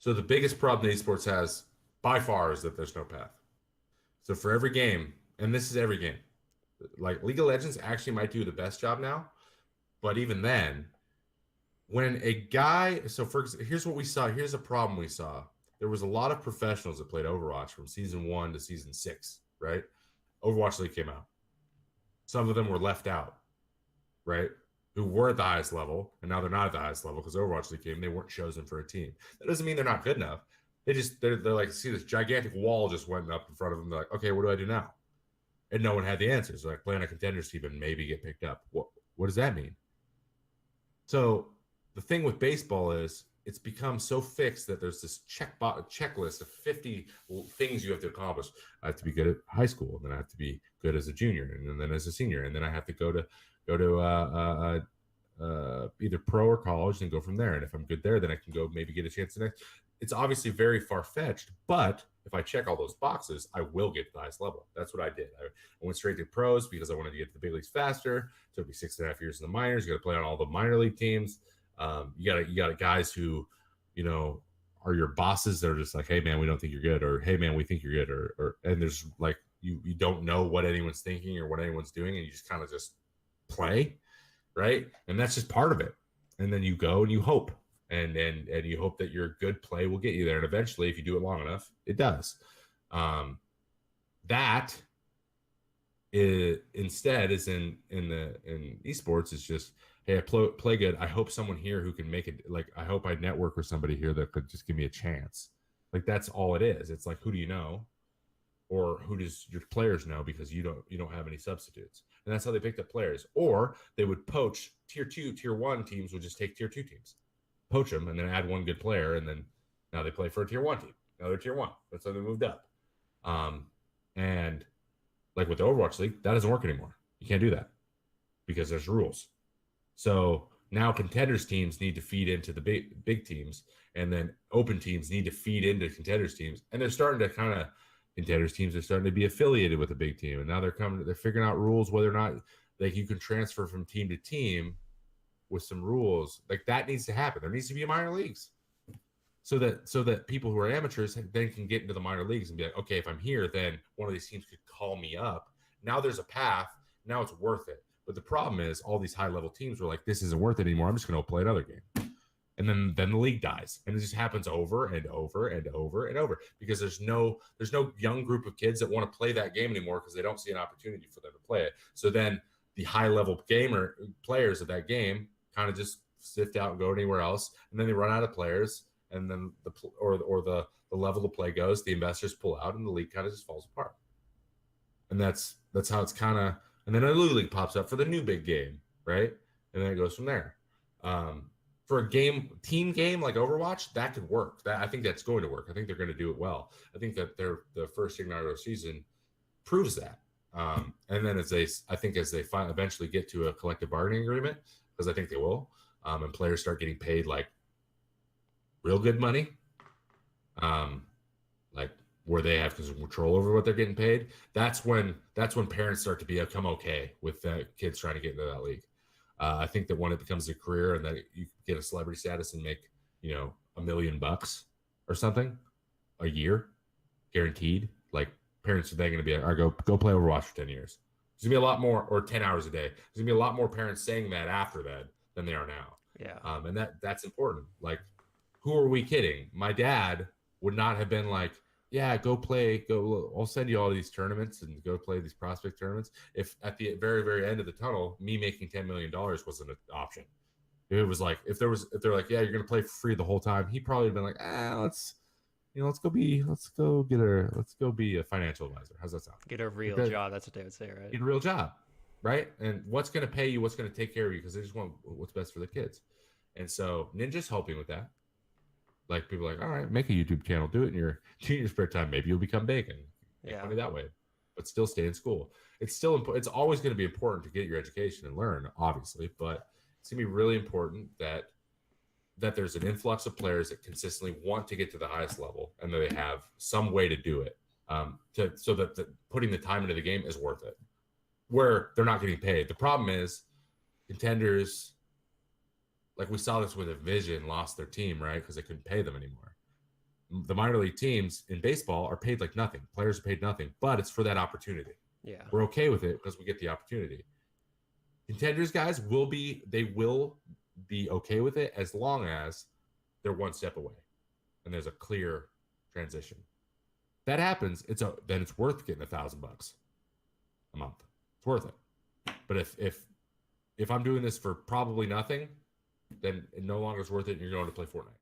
So the biggest problem that esports has by far is that there's no path. So for every game, and this is every game, like League of Legends actually might do the best job now, but even then, when a guy, so for here's what we saw. Here's a problem we saw. There was a lot of professionals that played Overwatch from season 1 to season 6, right? Overwatch League came out. Some of them were left out, right? Who were at the highest level, and now they're not at the highest level because Overwatch League came. They weren't chosen for a team. That doesn't mean they're not good enough. They're like, see this gigantic wall just went up in front of them. They're like, okay, what do I do now? And no one had the answers. They're like, play on a contenders team and maybe get picked up. What does that mean? So the thing with baseball is it's become so fixed that there's this checklist of 50 things you have to accomplish. I have to be good at high school, and then I have to be good as a junior, and then as a senior, and then I have to go to either pro or college and go from there. And if I'm good there, then I can go maybe get a chance to next. It's obviously very far fetched, but if I check all those boxes, I will get to the highest level. That's what I did. I went straight to pros because I wanted to get to the big leagues faster. So it'd be 6.5 years in the minors. You got to play on all the minor league teams. You got guys who, are your bosses that are just like, hey man, we don't think you're good, or hey man, we think you're good, or and there's like you don't know what anyone's thinking or what anyone's doing, and you just kind of just play, right? And that's just part of it. And then you go and you hope, and you hope that your good play will get you there. And eventually, if you do it long enough, it does. That instead is in esports. It's just, hey, I play good. I hope someone here who can make it. Like, I hope I network with somebody here that could just give me a chance. Like, that's all it is. It's like, who do you know, or who does your players know, because you don't have any substitutes. And that's how they picked up players. Or they would poach tier 2, tier 1 teams would just take tier 2 teams, poach them, and then add one good player, and then now they play for a tier 1 team. Now they're tier 1. That's how they moved up. And like with the Overwatch League, that doesn't work anymore. You can't do that because there's rules. So now contenders teams need to feed into the big teams, and then open teams need to feed into contenders teams. And they're starting to kind of, contenders teams are starting to be affiliated with a big team, and now they're figuring out rules whether or not like you can transfer from team to team with some rules. Like, that needs to happen. There needs to be minor leagues so that people who are amateurs then can get into the minor leagues and be like, okay, if I'm here, then one of these teams could call me up. Now there's a path. Now it's worth it. But the problem is all these high level teams were like, this isn't worth it anymore. I'm just going to play another game. And then the league dies, and it just happens over and over and over and over, because there's no young group of kids that want to play that game anymore because they don't see an opportunity for them to play it. So then the high level players of that game kind of just sift out and go anywhere else, and then they run out of players, and then the level of play goes, the investors pull out, and the league kind of just falls apart. And that's how it's kind of, and then a new league pops up for the new big game, right? And then it goes from there. For a team game like Overwatch, that could work. I think that's going to work. I think they're going to do it well. I think that the first Igniter season proves that. And then as they eventually get to a collective bargaining agreement, because I think they will, and players start getting paid like real good money, like where they have control over what they're getting paid. That's when parents start to become okay with kids trying to get into that league. I think that when it becomes a career and that you get a celebrity status and make, $1 million or something a year, guaranteed, like, parents are then going to be like, all right, go play Overwatch for 10 years. There's going to be a lot more, or 10 hours a day. There's going to be a lot more parents saying that after that than there are now. Yeah. And that's important. Like, who are we kidding? My dad would not have been like, yeah, I'll send you all these tournaments and go play these prospect tournaments, if at the very, very end of the tunnel, me making $10 million wasn't an option. It was like, if they're like, yeah, you're going to play for free the whole time, he probably would have been like, let's go be a financial advisor. How's that sound? Get a real job. That's what they would say, right? Get a real job, right? And what's going to pay you, what's going to take care of you, because they just want what's best for the kids. And so Ninja's helping with that. Like, people are like, all right, make a YouTube channel, do it in your spare time. Maybe you'll become big and make money that way, but still stay in school. It's still important. It's always going to be important to get your education and learn, obviously, but it's going to be really important that there's an influx of players that consistently want to get to the highest level, and that they have some way to do it, so that putting the time into the game is worth it, where they're not getting paid. The problem is contenders, like we saw this with a Vision, lost their team, right? Because they couldn't pay them anymore. the minor league teams in baseball are paid like nothing. Players are paid nothing, but it's for that opportunity. Yeah. We're okay with it because we get the opportunity. Contenders guys will be okay with it as long as they're one step away and there's a clear transition. If that happens, then it's worth getting $1,000 a month. It's worth it. But if I'm doing this for probably nothing, then it no longer is worth it and you're going to play Fortnite.